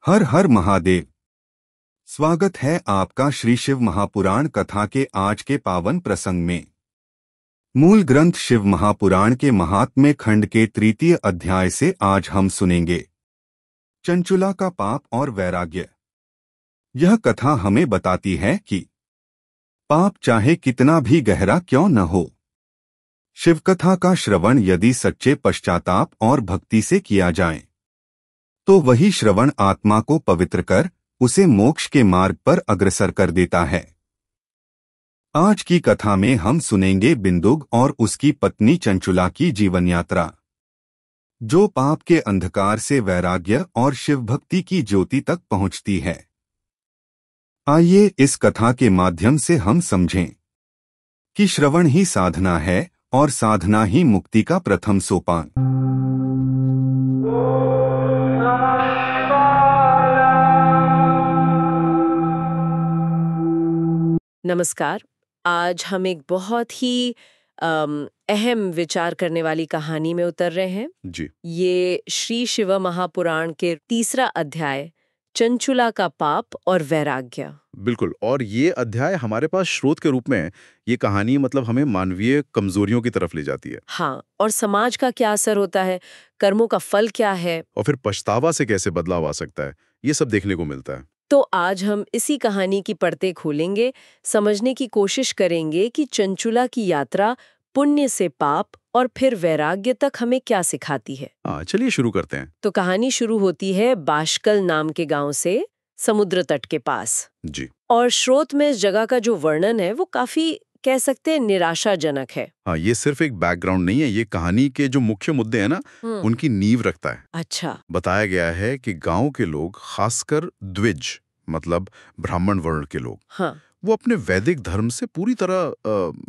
हर हर महादेव। स्वागत है आपका श्री शिव महापुराण कथा के आज के पावन प्रसंग में। मूल ग्रंथ शिव महापुराण के महात्म्य खंड के तृतीय अध्याय से आज हम सुनेंगे चंचुला का पाप और वैराग्य। यह कथा हमें बताती है कि पाप चाहे कितना भी गहरा क्यों न हो, शिवकथा का श्रवण यदि सच्चे पश्चाताप और भक्ति से किया जाए तो वही श्रवण आत्मा को पवित्र कर उसे मोक्ष के मार्ग पर अग्रसर कर देता है। आज की कथा में हम सुनेंगे बिंदुग और उसकी पत्नी चंचुला की जीवन यात्रा, जो पाप के अंधकार से वैराग्य और शिव भक्ति की ज्योति तक पहुंचती है। आइए इस कथा के माध्यम से हम समझें कि श्रवण ही साधना है और साधना ही मुक्ति का प्रथम सोपान। नमस्कार। आज हम एक बहुत ही अहम विचार करने वाली कहानी में उतर रहे हैं जी। ये श्री शिव महापुराण के तीसरा अध्याय चंचुला का पाप और वैराग्य। बिल्कुल। और ये अध्याय हमारे पास स्रोत के रूप में है। ये कहानी मतलब हमें मानवीय कमजोरियों की तरफ ले जाती है। हाँ, और समाज का क्या असर होता है, कर्मों का फल क्या है, और फिर पछतावा से कैसे बदलाव आ सकता है, ये सब देखने को मिलता है। तो आज हम इसी कहानी की परतें खोलेंगे, समझने की कोशिश करेंगे कि चंचुला की यात्रा पुण्य से पाप और फिर वैराग्य तक हमें क्या सिखाती है। चलिए शुरू करते हैं। तो कहानी शुरू होती है बाशकल नाम के गांव से, समुद्र तट के पास। जी। और स्रोत में इस जगह का जो वर्णन है वो काफी कह सकते हैं निराशाजनक है। हाँ, ये सिर्फ एक बैकग्राउंड नहीं है, ये कहानी के जो मुख्य मुद्दे हैं ना, उनकी नींव रखता है। अच्छा। बताया गया है कि गांव के लोग, खासकर द्विज मतलब ब्राह्मण वर्ण के लोग, हाँ, वो अपने वैदिक धर्म से पूरी तरह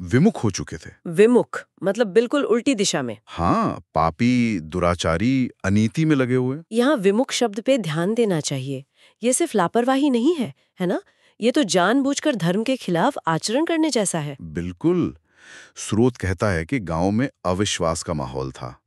विमुख हो चुके थे। विमुख मतलब बिल्कुल उल्टी दिशा में। हाँ, पापी, दुराचारी, अनीति में लगे हुए। यहाँ विमुख शब्द पे ध्यान देना चाहिए। ये सिर्फ लापरवाही नहीं है, है ना? ये तो जानबूझकर धर्म के खिलाफ आचरण करने जैसा है। बिल्कुल। स्रोत कहता है कि गांव में अविश्वास का माहौल था।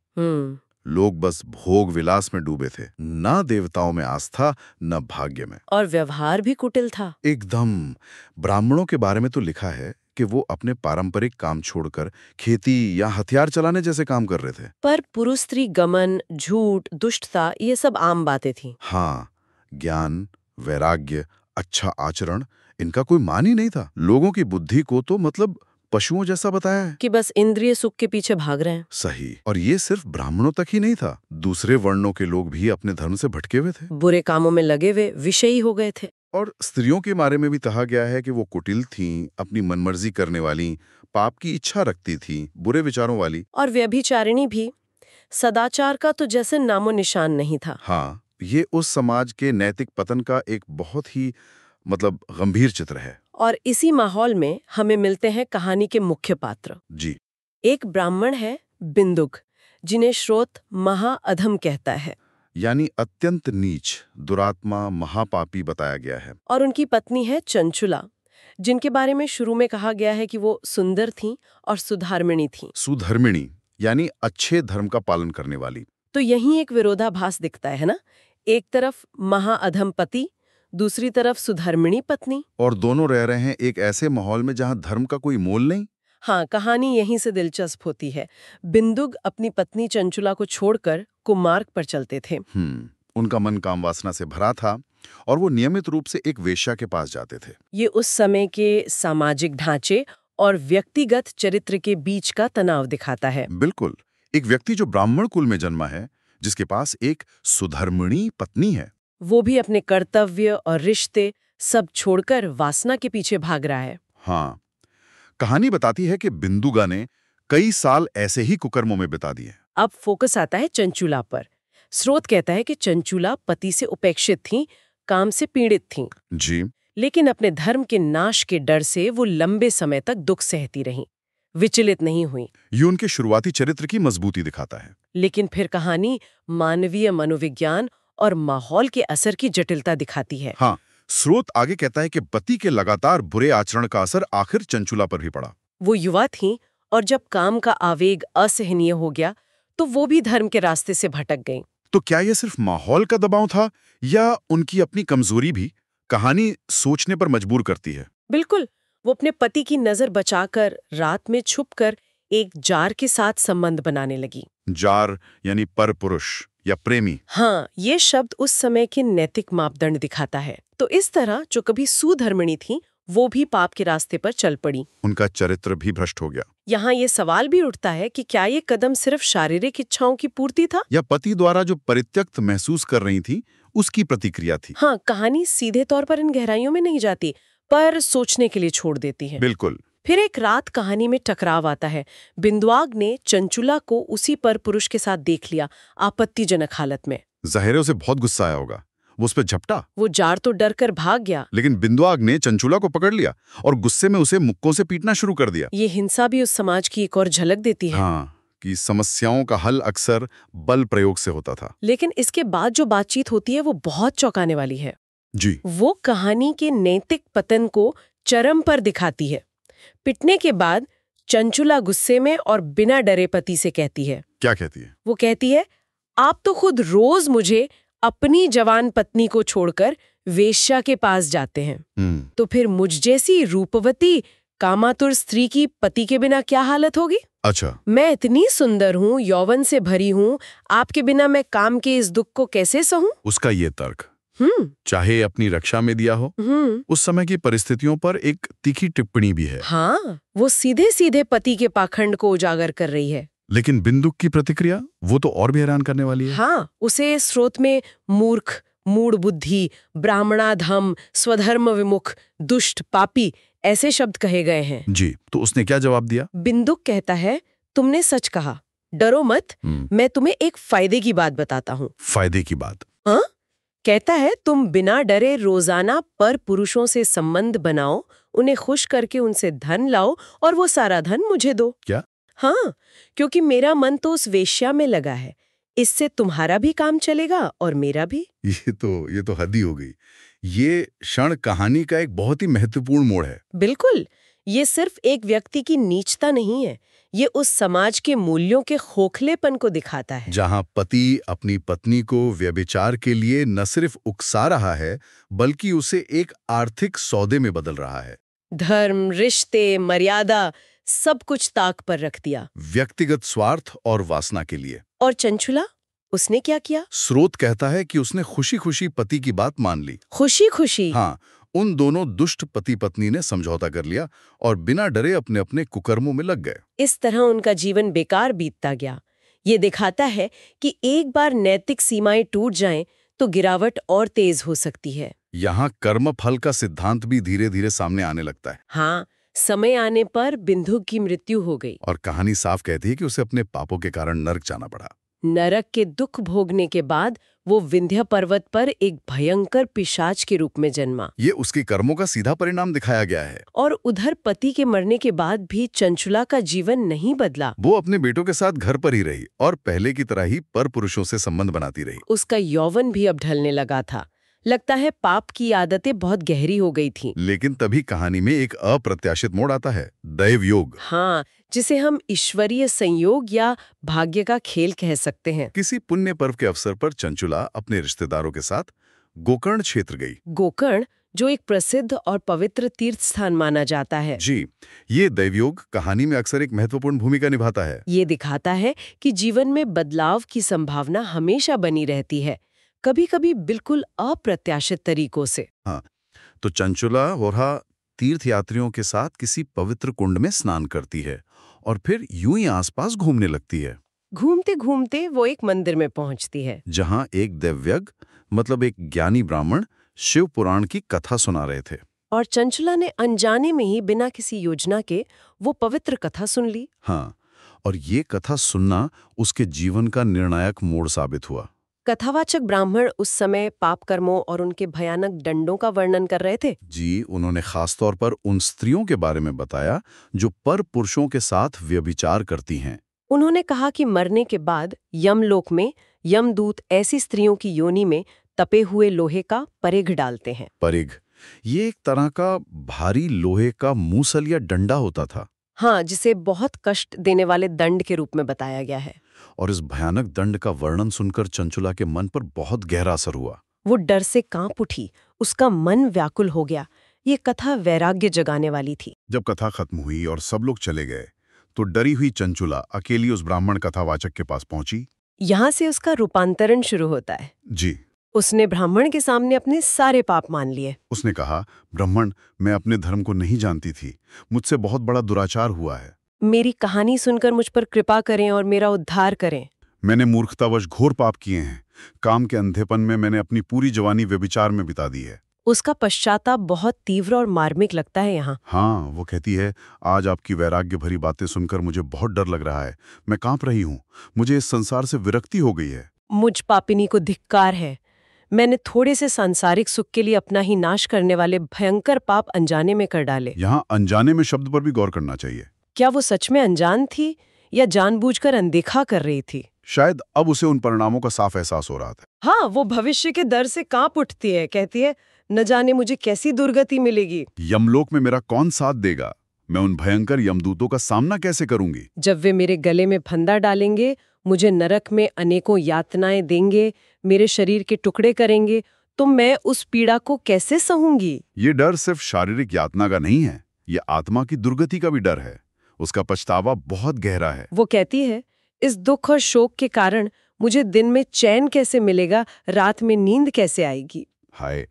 लोग बस भोग विलास में डूबे थे, ना देवताओं में आस्था, न भाग्य में। और व्यवहार भी कुटिल था। एकदम। ब्राह्मणों के बारे में तो लिखा है कि वो अपने पारंपरिक काम छोड़कर खेती या हथियार चलाने जैसे काम कर रहे थे। पर पुरुष स्त्री गमन, झूठ, दुष्टता, ये सब आम बातें थी। हाँ, ज्ञान, वैराग्य, अच्छा आचरण, इनका कोई मान ही नहीं था। लोगों की बुद्धि को तो मतलब पशुओं जैसा बताया है कि बस इंद्रिय सुख के पीछे भाग रहे हैं। सही। और ये सिर्फ ब्राह्मणों तक ही नहीं था, दूसरे वर्णों के लोग भी अपने धर्म से भटके हुए थे, बुरे कामों में लगे हुए विषयी हो गए थे। और स्त्रियों के बारे में भी कहा गया है कि वो कुटिल थीं, अपनी मनमर्जी करने वाली, पाप की इच्छा रखती थीं, बुरे विचारों वाली। और व्यभिचारिणी भी। सदाचार का तो जैसे नामो निशान नहीं था। हाँ, ये उस समाज के नैतिक पतन का एक बहुत ही मतलब गंभीर चित्र है। और इसी माहौल में हमें मिलते हैं कहानी के मुख्य पात्र। जी। एक ब्राह्मण है बिंदुक, जिन्हें स्रोत महाअधम कहता है, यानी अत्यंत नीच, दुरात्मा, महापापी बताया गया है। और उनकी पत्नी है चंचुला, जिनके बारे में शुरू में कहा गया है कि वो सुंदर थीं और सुधार्मिणी थीं। सुधर्मिणी यानी अच्छे धर्म का पालन करने वाली। तो यहीं एक विरोधाभास दिखता है ना, एक तरफ महाअधम पति, दूसरी तरफ सुधर्मिणी पत्नी। और दोनों रह रहे हैं एक ऐसे माहौल में जहां धर्म का कोई मोल नहीं। हाँ, कहानी यहीं से दिलचस्प होती है। बिंदुग अपनी पत्नी चंचुला को छोड़कर कुमार्ग पर चलते थे। उनका मन काम वासना से भरा था और वो नियमित रूप से एक वेश्या के पास जाते थे। ये उस समय के सामाजिक ढांचे और व्यक्तिगत चरित्र के बीच का तनाव दिखाता है। बिल्कुल। एक व्यक्ति जो ब्राह्मण कुल में जन्मा है, जिसके पास एक सुधर्मिणी पत्नी है, वो भी अपने कर्तव्य और रिश्ते सब छोड़कर वासना के पीछे भाग रहा है। हाँ, कहानी बताती है कि बिंदुगा ने कई साल ऐसे ही कुकर्मों में बिता दिए। अब फोकस आता है चंचुला पर। स्रोत कहता है कि चंचुला पति से उपेक्षित थीं, काम से पीड़ित थीं। जी। लेकिन अपने धर्म के नाश के डर से वो लंबे समय तक दुख सहती रहीं, विचलित नहीं हुई। ये उनके शुरुआती चरित्र की मजबूती दिखाता है। लेकिन फिर कहानी मानवीय मनोविज्ञान और माहौल के असर की जटिलता दिखाती है। हाँ, स्रोत आगे कहता है कि पति के लगातार बुरे आचरण का असर आखिर चंचुला पर भी पड़ा। वो युवा थीं और जब काम का आवेग असहनीय हो गया तो वो भी धर्म के रास्ते से भटक गईं। तो क्या यह सिर्फ माहौल का दबाव था या उनकी अपनी कमजोरी भी कहानी सोचने पर मजबूर करती है? बिल्कुल। वो अपने पति की नजर बचाकर रात में छुपकर एक जार के साथ संबंध बनाने लगी। जार यानी परपुरुष या प्रेमी। हाँ, ये शब्द उस समय के नैतिक मापदंड दिखाता है। तो इस तरह जो कभी सुधर्मिणी थी वो भी पाप के रास्ते पर चल पड़ी। उनका चरित्र भी भ्रष्ट हो गया। यहाँ ये सवाल भी उठता है कि क्या ये कदम सिर्फ शारीरिक इच्छाओं की पूर्ति था या पति द्वारा जो परित्यक्त महसूस कर रही थी उसकी प्रतिक्रिया थी? हाँ, कहानी सीधे तौर पर इन गहराइयों में नहीं जाती, पर सोचने के लिए छोड़ देती है। बिल्कुल। फिर एक रात कहानी में टकराव आता है। बिंदुआग ने चंचुला को उसी पर पुरुष के साथ देख लिया, आपत्तिजनक हालत में। जाहिर है उसे बहुत गुस्सा आया होगा, वो उस पर झपटा। वो जार तो डर कर भाग गया, लेकिन बिंदुआग ने चंचुला को पकड़ लिया और गुस्से में उसे मुक्कों से पीटना शुरू कर दिया। ये हिंसा भी उस समाज की एक और झलक देती है। हाँ, कि समस्याओं का हल अक्सर बल प्रयोग से होता था। लेकिन इसके बाद जो बातचीत होती है वो बहुत चौंकाने वाली है। जी। वो कहानी के नैतिक पतन को चरम पर दिखाती है। पिटने के बाद चंचुला गुस्से में और बिना डरे पति से कहती है। क्या कहती है? वो कहती है, आप तो खुद रोज मुझे अपनी जवान पत्नी को छोड़कर वेश्या के पास जाते हैं, तो फिर मुझ जैसी रूपवती कामातुर स्त्री की पति के बिना क्या हालत होगी? अच्छा। मैं इतनी सुंदर हूँ, यौवन से भरी हूँ, आपके बिना मैं काम के इस दुख को कैसे सहूं? उसका ये तर्क चाहे अपनी रक्षा में दिया हो, उस समय की परिस्थितियों पर एक तीखी टिप्पणी भी है। हाँ, वो सीधे सीधे पति के पाखंड को उजागर कर रही है। लेकिन बिंदुक की प्रतिक्रिया वो तो और भी हैरान करने वाली है। हाँ, उसे स्रोत में मूर्ख, मूढ़ बुद्धि, ब्राह्मणाधम, स्वधर्म विमुख, दुष्ट, पापी ऐसे शब्द कहे गए हैं। जी, तो उसने क्या जवाब दिया? बिंदुक कहता है, तुमने सच कहा, डरो मत, मैं तुम्हें एक फायदे की बात बताता हूँ। फायदे की बात? हाँ? कहता है, तुम बिना डरे रोजाना पर पुरुषों से संबंध बनाओ, उन्हें खुश करके उनसे धन लाओ और वो सारा धन मुझे दो। क्या? हाँ, क्योंकि मेरा मन तो उस वेश्या में लगा है। इससे तुम्हारा भी काम चलेगा और मेरा भी। ये तो हद ही हो गई। ये क्षण कहानी का एक बहुत ही महत्वपूर्ण मोड़ है। बिल्कुल, ये सिर्फ एक व्यक्ति की नीचता नहीं है, ये उस समाज के मूल्यों के खोखलेपन को दिखाता है, जहां पति अपनी पत्नी को व्यभिचार के लिए न सिर्फ उकसा रहा है, बल्कि उसे एक आर्थिक सौदे में बदल रहा है। धर्म, रिश्ते, मर्यादा सब कुछ ताक पर रख दिया, व्यक्तिगत स्वार्थ और वासना के लिए। और चंचुला, उसने क्या किया? स्रोत कहता है कि उसने खुशी खुशी पति की बात मान ली। खुशी खुशी? हाँ, उन दोनों दुष्ट पति पत्नी ने समझौता कर लिया और बिना डरे अपने अपने कुकर्मों में लग गए। इस तरह उनका जीवन बेकार बीतता गया। ये दिखाता है कि एक बार नैतिक सीमाएं टूट जाएं तो गिरावट और तेज हो सकती है। यहाँ कर्म फल का सिद्धांत भी धीरे धीरे सामने आने लगता है। हाँ, समय आने पर बिंदु की मृत्यु हो गई और कहानी साफ कहती है कि उसे अपने पापों के कारण नरक जाना पड़ा। नरक के दुख भोगने के बाद वो विंध्य पर्वत पर एक भयंकर पिशाच के रूप में जन्मा। ये उसके कर्मों का सीधा परिणाम दिखाया गया है। और उधर पति के मरने के बाद भी चंचुला का जीवन नहीं बदला। वो अपने बेटों के साथ घर पर ही रही और पहले की तरह ही पर पुरुषों से संबंध बनाती रही। उसका यौवन भी अब ढलने लगा था। लगता है पाप की आदतें बहुत गहरी हो गई थीं। लेकिन तभी कहानी में एक अप्रत्याशित मोड़ आता है, दैव योग। हाँ, जिसे हम ईश्वरीय संयोग या भाग्य का खेल कह सकते हैं। किसी पुण्य पर्व के अवसर पर चंचुला अपने रिश्तेदारों के साथ गोकर्ण क्षेत्र गई। गोकर्ण, जो एक प्रसिद्ध और पवित्र तीर्थ स्थान माना जाता है। जी, ये दैवयोग कहानी में अक्सर एक महत्वपूर्ण भूमिका निभाता है। ये दिखाता है कि जीवन में बदलाव की संभावना हमेशा बनी रहती है, कभी-कभी बिल्कुल अप्रत्याशित तरीकों से। हाँ, तो चंचुला वोरा तीर्थयात्रियों के साथ किसी पवित्र कुंड में स्नान करती है और फिर यूं ही आसपास घूमने लगती है। घूमते घूमते वो एक मंदिर में पहुंचती है, जहां एक दिव्यज्ञ मतलब एक ज्ञानी ब्राह्मण शिव पुराण की कथा सुना रहे थे। और चंचुला ने अनजाने में ही बिना किसी योजना के वो पवित्र कथा सुन ली। हाँ, और ये कथा सुनना उसके जीवन का निर्णायक मोड़ साबित हुआ। कथावाचक ब्राह्मण उस समय पाप कर्मों और उनके भयानक दंडों का वर्णन कर रहे थे। जी, उन्होंने खासतौर पर उन स्त्रियों के बारे में बताया जो पर पुरुषों के साथ व्यभिचार करती हैं। उन्होंने कहा कि मरने के बाद यमलोक में यमदूत ऐसी स्त्रियों की योनि में तपे हुए लोहे का परिघ डालते हैं। परिघ, ये एक तरह का भारी लोहे का मूसल या डंडा होता था। हाँ, जिसे बहुत कष्ट देने वाले दंड के रूप में बताया गया है। और इस भयानक दंड का वर्णन सुनकर चंचुला के मन पर बहुत गहरा असर हुआ। वो डर से कांप उठी, उसका मन व्याकुल हो गया। ये कथा वैराग्य जगाने वाली थी। जब कथा खत्म हुई और सब लोग चले गए तो डरी हुई चंचुला अकेली उस ब्राह्मण कथावाचक के पास पहुंची। यहाँ से उसका रूपांतरण शुरू होता है। जी। उसने ब्राह्मण के सामने अपने सारे पाप मान लिए। उसने कहा, ब्राह्मण, मैं अपने धर्म को नहीं जानती थी, मुझसे बहुत बड़ा दुराचार हुआ है। मेरी कहानी सुनकर मुझ पर कृपा करें और मेरा उद्धार करें। मैंने मूर्खतावश घोर पाप किए हैं। काम के अंधेपन में मैंने अपनी पूरी जवानी व्यभिचार में बिता दी है। उसका पश्चाताप बहुत तीव्र और मार्मिक लगता है यहाँ। हाँ, वो कहती है, आज आपकी वैराग्य भरी बातें सुनकर मुझे बहुत डर लग रहा है। मैं कांप रही हूँ। मुझे इस संसार से विरक्ति हो गई है। मुझ पापिनी को धिक्कार है। मैंने थोड़े से सांसारिक सुख के लिए अपना ही नाश करने वाले भयंकर पाप अनजाने में कर डाले। यहाँ अनजाने में शब्द पर भी गौर करना चाहिए। क्या वो सच में अनजान थी या जानबूझकर अनदेखा कर रही थी? शायद अब उसे उन परिणामों का साफ एहसास हो रहा था। हाँ, वो भविष्य के डर से कांप उठती है। कहती है, न जाने मुझे कैसी दुर्गति मिलेगी। यमलोक में मेरा कौन साथ देगा? मैं उन भयंकर यमदूतों का सामना कैसे करूंगी? जब वे मेरे गले में फंदा डालेंगे, मुझे नरक में अनेकों यातनाएं देंगे, मेरे शरीर के टुकड़े करेंगे, तो मैं उस पीड़ा को कैसे सहूंगी? ये डर सिर्फ शारीरिक यातना का नहीं है, ये आत्मा की दुर्गति का भी डर है। उसका पछतावा बहुत गहरा है। वो कहती है, इस दुख और शोक के कारण मुझे दिन में चैन कैसे मिलेगा, रात में नींद कैसे आएगी? हाय,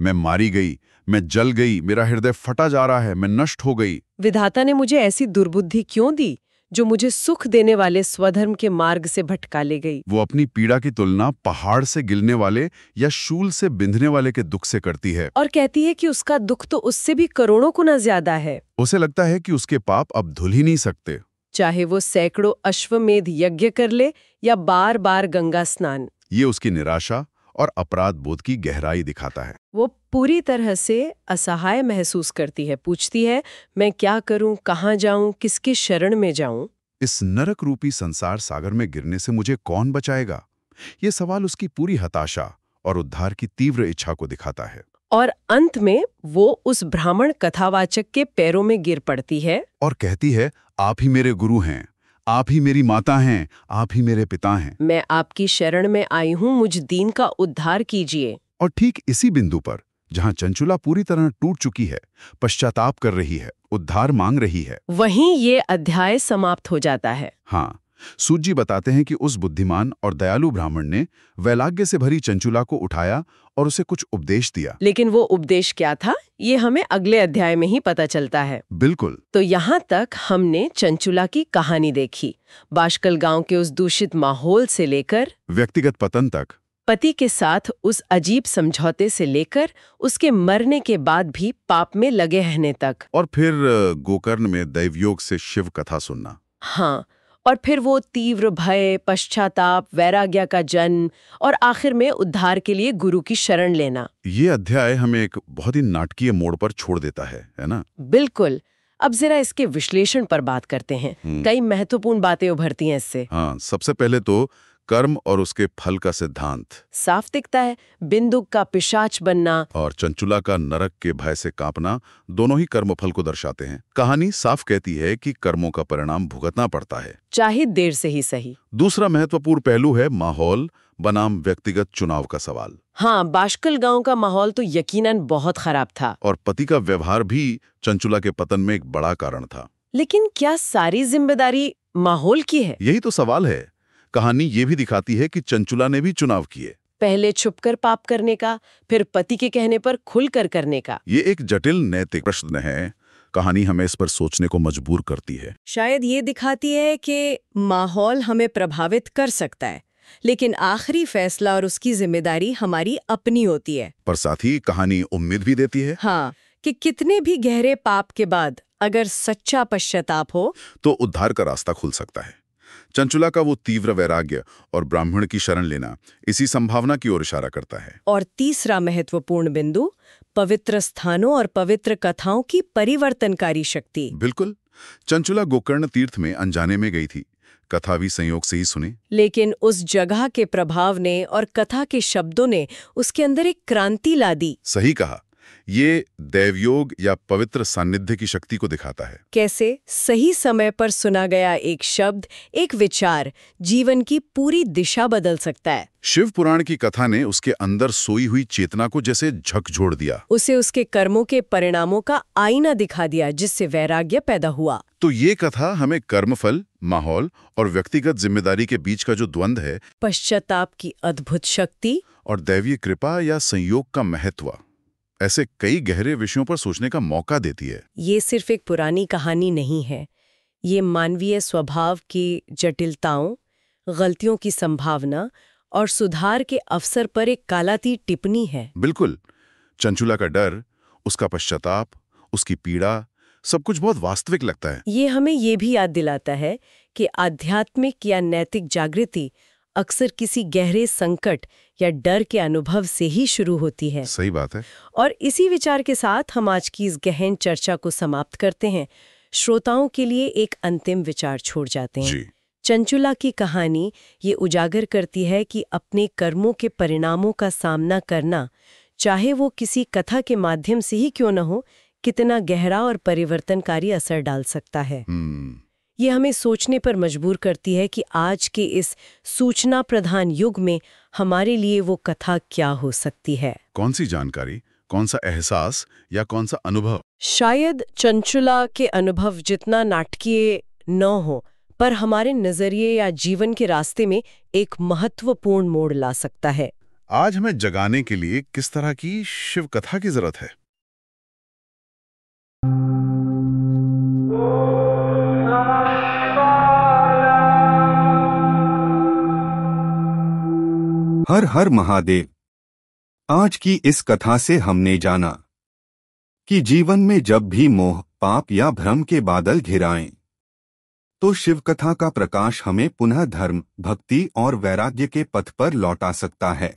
मैं मारी गई, मैं जल गई, मेरा हृदय फटा जा रहा है, मैं नष्ट हो गई। विधाता ने मुझे ऐसी दुर्बुद्धि क्यों दी जो मुझे सुख देने वाले स्वधर्म के मार्ग से भटका ले गई? वो अपनी पीड़ा की तुलना पहाड़ से गिरने वाले या शूल से बिंधने वाले के दुख से करती है और कहती है कि उसका दुख तो उससे भी करोड़ों गुना ज्यादा है। उसे लगता है कि उसके पाप अब धुल ही नहीं सकते, चाहे वो सैकड़ों अश्वमेध यज्ञ कर ले या बार बार गंगा स्नान। ये उसकी निराशा और अपराध बोध की गहराई दिखाता है। वो पूरी तरह से असहाय महसूस करती है। पूछती है, मैं क्या करूं, कहाँ जाऊं, किसकी शरण में जाऊं? इस नरक रूपी संसार सागर में गिरने से मुझे कौन बचाएगा? ये सवाल उसकी पूरी हताशा और उद्धार की तीव्र इच्छा को दिखाता है। और अंत में वो उस ब्राह्मण कथावाचक के पैरों में गिर पड़ती है और कहती है, आप ही मेरे गुरु हैं, आप ही मेरी माता हैं, आप ही मेरे पिता हैं। मैं आपकी शरण में आई हूँ, मुझ दीन का उद्धार कीजिए। और ठीक इसी बिंदु पर, जहाँ चंचुला पूरी तरह टूट चुकी है, पश्चाताप कर रही है, उद्धार मांग रही है, वहीं ये अध्याय समाप्त हो जाता है। हाँ, सूत जी बताते हैं कि उस बुद्धिमान और दयालु ब्राह्मण ने वैराग्य से भरी चंचुला को उठाया और उसे कुछ उपदेश दिया। लेकिन वो उपदेश क्या था, ये हमें अगले अध्याय में ही पता चलता है। बिल्कुल। तो यहाँ तक हमने चंचुला की कहानी देखी। बाशकल गांव के उस दूषित माहौल से लेकर व्यक्तिगत पतन तक, पति के साथ उस अजीब समझौते से लेकर उसके मरने के बाद भी पाप में लगे रहने तक, और फिर गोकर्ण में दैवयोग से शिव कथा सुनना। हाँ, और फिर वो तीव्र भय, पश्चाताप, वैराग्य का जन्म और आखिर में उद्धार के लिए गुरु की शरण लेना। ये अध्याय हमें एक बहुत ही नाटकीय मोड़ पर छोड़ देता है ना? बिल्कुल। अब जरा इसके विश्लेषण पर बात करते हैं। कई महत्वपूर्ण बातें उभरती हैं इससे। हाँ, सबसे पहले तो कर्म और उसके फल का सिद्धांत साफ दिखता है। बिंदुक का पिशाच बनना और चंचुला का नरक के भय से कांपना दोनों ही कर्मफल को दर्शाते हैं। कहानी साफ कहती है कि कर्मों का परिणाम भुगतना पड़ता है, चाहे देर से ही सही। दूसरा महत्वपूर्ण पहलू है माहौल बनाम व्यक्तिगत चुनाव का सवाल। हाँ, बाशकल गांव का माहौल तो यकीनन बहुत खराब था और पति का व्यवहार भी चंचुला के पतन में एक बड़ा कारण था। लेकिन क्या सारी जिम्मेदारी माहौल की है? यही तो सवाल है। कहानी ये भी दिखाती है कि चंचुला ने भी चुनाव किए, पहले छुपकर पाप करने का, फिर पति के कहने पर खुलकर करने का। ये एक जटिल नैतिक प्रश्न है। कहानी हमें इस पर सोचने को मजबूर करती है। शायद ये दिखाती है कि माहौल हमें प्रभावित कर सकता है, लेकिन आखिरी फैसला और उसकी जिम्मेदारी हमारी अपनी होती है। पर साथ ही कहानी उम्मीद भी देती है, हाँ, कि कितने भी गहरे पाप के बाद अगर सच्चा पश्चाताप हो तो उद्धार का रास्ता खुल सकता है। चंचुला का वो तीव्र वैराग्य और ब्राह्मण की शरण लेना इसी संभावना की ओर इशारा करता है। और तीसरा महत्वपूर्ण बिंदु, पवित्र स्थानों और पवित्र कथाओं की परिवर्तनकारी शक्ति। बिल्कुल। चंचुला गोकर्ण तीर्थ में अनजाने में गई थी, कथा भी संयोग से ही सुनी, लेकिन उस जगह के प्रभाव ने और कथा के शब्दों ने उसके अंदर एक क्रांति ला दी। सही कहा। ये दैवयोग या पवित्र सान्निध्य की शक्ति को दिखाता है। कैसे सही समय पर सुना गया एक शब्द, एक विचार जीवन की पूरी दिशा बदल सकता है। शिव पुराण की कथा ने उसके अंदर सोई हुई चेतना को जैसे झकझोर दिया। उसे उसके कर्मों के परिणामों का आईना दिखा दिया, जिससे वैराग्य पैदा हुआ। तो ये कथा हमें कर्मफल, माहौल और व्यक्तिगत जिम्मेदारी के बीच का जो द्वंद्व है, पश्चाताप की अद्भुत शक्ति और दैवीय कृपा या संयोग का महत्व, ऐसे कई गहरे विषयों पर सोचने का मौका देती है। ये सिर्फ एक पुरानी कहानी नहीं है, ये मानवीय स्वभाव की जटिलताओं, गलतियों की संभावना और सुधार के अवसर पर एक कालातीत टिप्पणी है। बिल्कुल। चंचुला का डर, उसका पश्चाताप, उसकी पीड़ा, सब कुछ बहुत वास्तविक लगता है। ये हमें ये भी याद दिलाता है कि आध्यात्मिक या नैतिक जागृति अक्सर किसी गहरे संकट या डर के अनुभव से ही शुरू होती है। सही बात है। और इसी विचार के साथ हम आज की इस गहन चर्चा को समाप्त करते हैं। श्रोताओं के लिए एक अंतिम विचार छोड़ जाते हैं। जी। चंचुला की कहानी ये उजागर करती है कि अपने कर्मों के परिणामों का सामना करना, चाहे वो किसी कथा के माध्यम से ही क्यों न हो, कितना गहरा और परिवर्तनकारी असर डाल सकता है। ये हमें सोचने पर मजबूर करती है कि आज के इस सूचना प्रधान युग में हमारे लिए वो कथा क्या हो सकती है। कौन सी जानकारी, कौन सा एहसास या कौन सा अनुभव? शायद चंचुला के अनुभव जितना नाटकीय न हो, पर हमारे नजरिए या जीवन के रास्ते में एक महत्वपूर्ण मोड़ ला सकता है। आज हमें जगाने के लिए किस तरह की शिव कथा की जरूरत है? हर हर महादेव। आज की इस कथा से हमने जाना कि जीवन में जब भी मोह, पाप या भ्रम के बादल घिराएं, तो शिव कथा का प्रकाश हमें पुनः धर्म, भक्ति और वैराग्य के पथ पर लौटा सकता है।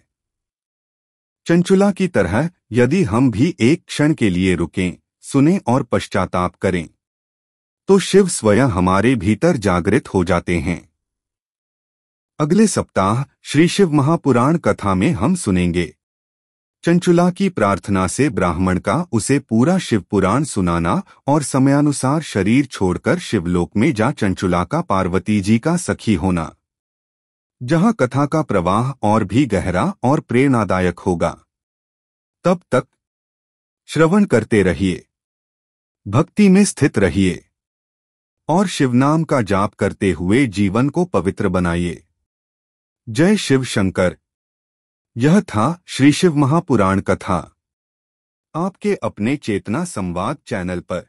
चंचुला की तरह यदि हम भी एक क्षण के लिए रुकें, सुनें और पश्चाताप करें, तो शिव स्वयं हमारे भीतर जागृत हो जाते हैं। अगले सप्ताह श्री शिव महापुराण कथा में हम सुनेंगे चंचुला की प्रार्थना से ब्राह्मण का उसे पूरा शिव पुराण सुनाना और समयानुसार शरीर छोड़कर शिवलोक में जा चंचुला का पार्वती जी का सखी होना, जहां कथा का प्रवाह और भी गहरा और प्रेरणादायक होगा। तब तक श्रवण करते रहिए, भक्ति में स्थित रहिए और शिवनाम का जाप करते हुए जीवन को पवित्र बनाइए। जय शिव शंकर। यह था श्री शिव महापुराण कथा, आपके अपने चेतना संवाद चैनल पर।